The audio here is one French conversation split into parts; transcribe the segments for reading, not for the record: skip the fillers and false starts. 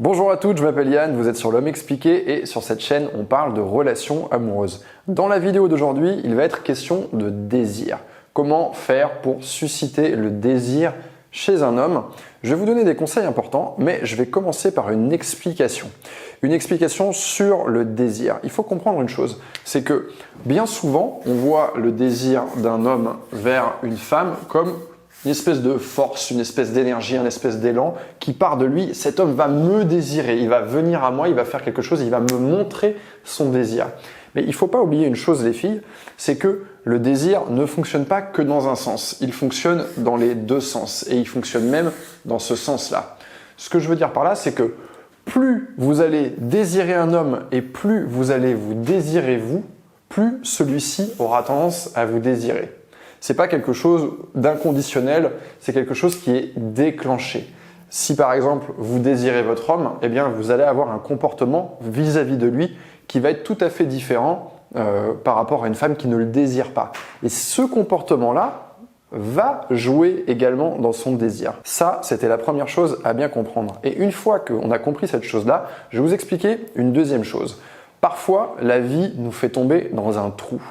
Bonjour à toutes, je m'appelle Yann, vous êtes sur l'Homme Expliqué et sur cette chaîne on parle de relations amoureuses. Dans la vidéo d'aujourd'hui, il va être question de désir. Comment faire pour susciter le désir chez un homme? Je vais vous donner des conseils importants, mais je vais commencer par une explication. Une explication sur le désir. Il faut comprendre une chose, c'est que bien souvent, on voit le désir d'un homme vers une femme comme une espèce de force, une espèce d'énergie, une espèce d'élan qui part de lui. Cet homme va me désirer, il va venir à moi, il va faire quelque chose, il va me montrer son désir. Mais il ne faut pas oublier une chose les filles, c'est que le désir ne fonctionne pas que dans un sens, il fonctionne dans les deux sens et il fonctionne même dans ce sens-là. Ce que je veux dire par là, c'est que plus vous allez désirer un homme et plus vous allez vous désirer vous, plus celui-ci aura tendance à vous désirer. C'est pas quelque chose d'inconditionnel, c'est quelque chose qui est déclenché. Si par exemple vous désirez votre homme, eh bien vous allez avoir un comportement vis-à-vis de lui qui va être tout à fait différent par rapport à une femme qui ne le désire pas. Et ce comportement-là va jouer également dans son désir. Ça, c'était la première chose à bien comprendre. Et une fois qu'on a compris cette chose-là, je vais vous expliquer une deuxième chose. Parfois, la vie nous fait tomber dans un trou.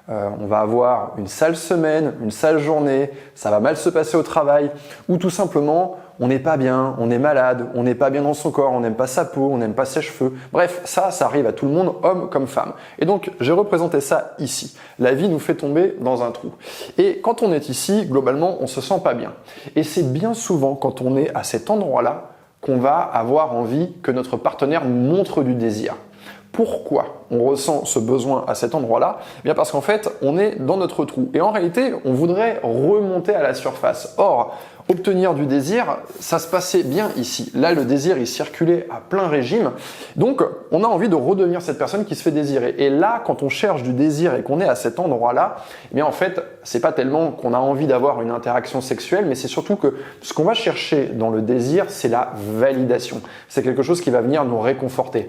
On va avoir une sale semaine, une sale journée, ça va mal se passer au travail, ou tout simplement, on n'est pas bien, on est malade, on n'est pas bien dans son corps, on n'aime pas sa peau, on n'aime pas ses cheveux. Bref, ça arrive à tout le monde, homme comme femme. Et donc, j'ai représenté ça ici. La vie nous fait tomber dans un trou. Et quand on est ici, globalement, on se sent pas bien. Et c'est bien souvent quand on est à cet endroit-là qu'on va avoir envie que notre partenaire nous montre du désir. Pourquoi on ressent ce besoin à cet endroit-là? Eh bien parce qu'en fait, on est dans notre trou. Et en réalité, on voudrait remonter à la surface. Or, obtenir du désir, ça se passait bien ici. Là, le désir, il circulait à plein régime. Donc, on a envie de redevenir cette personne qui se fait désirer. Et là, quand on cherche du désir et qu'on est à cet endroit-là, eh bien en fait, c'est pas tellement qu'on a envie d'avoir une interaction sexuelle, mais c'est surtout que ce qu'on va chercher dans le désir, c'est la validation. C'est quelque chose qui va venir nous réconforter.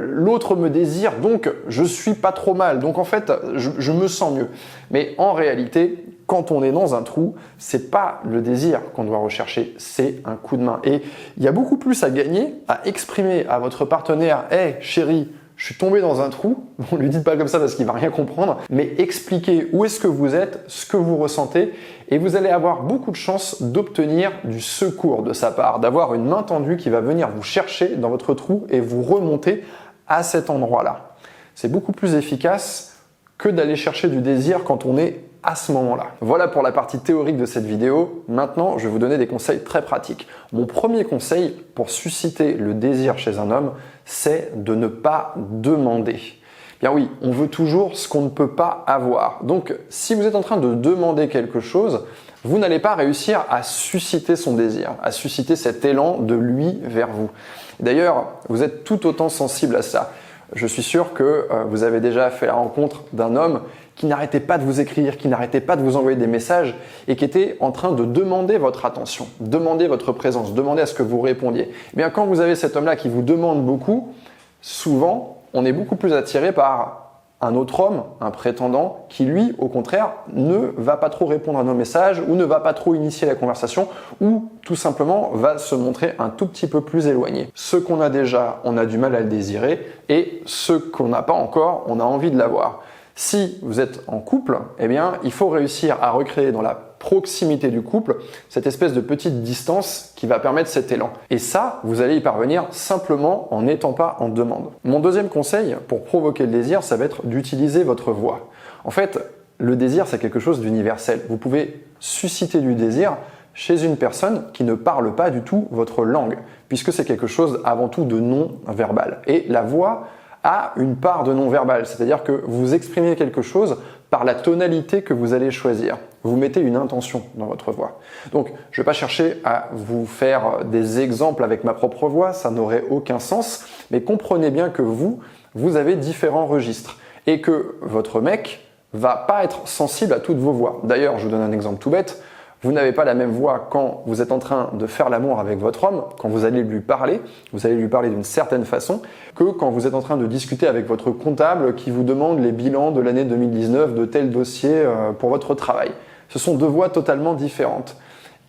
L'autre me désire, donc je suis pas trop mal. Donc en fait, je me sens mieux. Mais en réalité, quand on est dans un trou, c'est pas le désir qu'on doit rechercher, c'est un coup de main. Et il y a beaucoup plus à gagner à exprimer à votre partenaire « Hey chérie, je suis tombé dans un trou », on lui dit pas comme ça parce qu'il va rien comprendre, mais expliquez où est-ce que vous êtes, ce que vous ressentez, et vous allez avoir beaucoup de chances d'obtenir du secours de sa part, d'avoir une main tendue qui va venir vous chercher dans votre trou et vous remonter à cet endroit-là. C'est beaucoup plus efficace que d'aller chercher du désir quand on est à ce moment-là. Voilà pour la partie théorique de cette vidéo. Maintenant, je vais vous donner des conseils très pratiques. Mon premier conseil pour susciter le désir chez un homme, c'est de ne pas demander. Bien oui, on veut toujours ce qu'on ne peut pas avoir. Donc, si vous êtes en train de demander quelque chose, vous n'allez pas réussir à susciter son désir, à susciter cet élan de lui vers vous. D'ailleurs, vous êtes tout autant sensible à ça. Je suis sûr que vous avez déjà fait la rencontre d'un homme qui n'arrêtait pas de vous écrire, qui n'arrêtait pas de vous envoyer des messages et qui était en train de demander votre attention, demander votre présence, demander à ce que vous répondiez. Eh bien, quand vous avez cet homme-là qui vous demande beaucoup, souvent, on est beaucoup plus attiré par un autre homme, un prétendant, qui lui, au contraire, ne va pas trop répondre à nos messages ou ne va pas trop initier la conversation ou tout simplement va se montrer un tout petit peu plus éloigné. Ce qu'on a déjà, on a du mal à le désirer et ce qu'on n'a pas encore, on a envie de l'avoir. Si vous êtes en couple, eh bien, il faut réussir à recréer dans la proximité du couple cette espèce de petite distance qui va permettre cet élan. Et ça, vous allez y parvenir simplement en n'étant pas en demande. Mon deuxième conseil pour provoquer le désir, ça va être d'utiliser votre voix. En fait, le désir, c'est quelque chose d'universel. Vous pouvez susciter du désir chez une personne qui ne parle pas du tout votre langue, puisque c'est quelque chose avant tout de non-verbal. Et la voix a une part de non-verbal, c'est-à-dire que vous exprimez quelque chose par la tonalité que vous allez choisir. Vous mettez une intention dans votre voix. Donc, je ne vais pas chercher à vous faire des exemples avec ma propre voix, ça n'aurait aucun sens, mais comprenez bien que vous avez différents registres et que votre mec va pas être sensible à toutes vos voix. D'ailleurs, je vous donne un exemple tout bête. Vous n'avez pas la même voix quand vous êtes en train de faire l'amour avec votre homme, quand vous allez lui parler d'une certaine façon, que quand vous êtes en train de discuter avec votre comptable qui vous demande les bilans de l'année 2019 de tel dossier pour votre travail. Ce sont deux voix totalement différentes.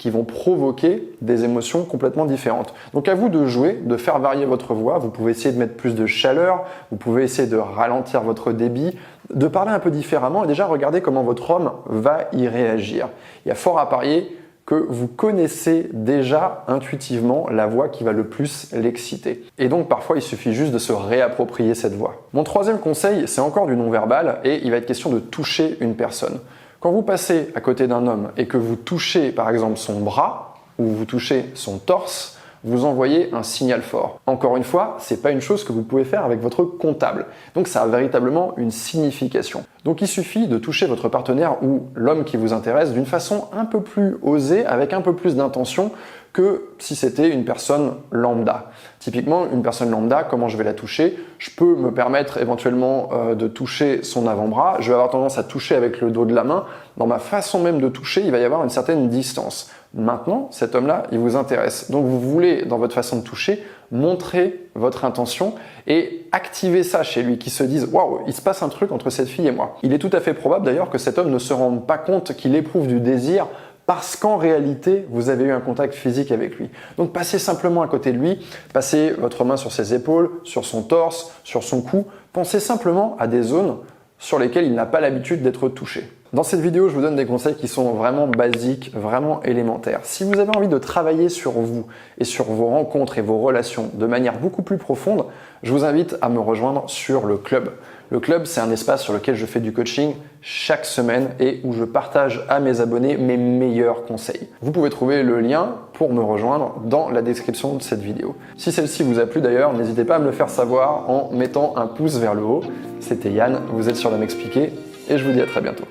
qui vont provoquer des émotions complètement différentes. Donc à vous de jouer, de faire varier votre voix. Vous pouvez essayer de mettre plus de chaleur, vous pouvez essayer de ralentir votre débit, de parler un peu différemment et déjà regarder comment votre homme va y réagir. Il y a fort à parier que vous connaissez déjà intuitivement la voix qui va le plus l'exciter. Et donc parfois il suffit juste de se réapproprier cette voix. Mon troisième conseil, c'est encore du non-verbal et il va être question de toucher une personne. Quand vous passez à côté d'un homme et que vous touchez par exemple son bras ou vous touchez son torse, vous envoyez un signal fort. Encore une fois, c'est pas une chose que vous pouvez faire avec votre comptable. Donc ça a véritablement une signification. Donc il suffit de toucher votre partenaire ou l'homme qui vous intéresse d'une façon un peu plus osée, avec un peu plus d'intention que si c'était une personne lambda. Typiquement, une personne lambda, comment je vais la toucher? Je peux me permettre éventuellement de toucher son avant-bras, je vais avoir tendance à toucher avec le dos de la main. Dans ma façon même de toucher, il va y avoir une certaine distance. Maintenant, cet homme-là, il vous intéresse. Donc vous voulez, dans votre façon de toucher, montrer votre intention et activer ça chez lui, qu'il se dise « Waouh, il se passe un truc entre cette fille et moi ». Il est tout à fait probable d'ailleurs que cet homme ne se rende pas compte qu'il éprouve du désir parce qu'en réalité, vous avez eu un contact physique avec lui. Donc passez simplement à côté de lui, passez votre main sur ses épaules, sur son torse, sur son cou. Pensez simplement à des zones sur lesquelles il n'a pas l'habitude d'être touché. Dans cette vidéo, je vous donne des conseils qui sont vraiment basiques, vraiment élémentaires. Si vous avez envie de travailler sur vous et sur vos rencontres et vos relations de manière beaucoup plus profonde, je vous invite à me rejoindre sur le club. Le club, c'est un espace sur lequel je fais du coaching chaque semaine et où je partage à mes abonnés mes meilleurs conseils. Vous pouvez trouver le lien pour me rejoindre dans la description de cette vidéo. Si celle-ci vous a plu d'ailleurs, n'hésitez pas à me le faire savoir en mettant un pouce vers le haut. C'était Yann, vous êtes sur L'Homme Expliqué et je vous dis à très bientôt.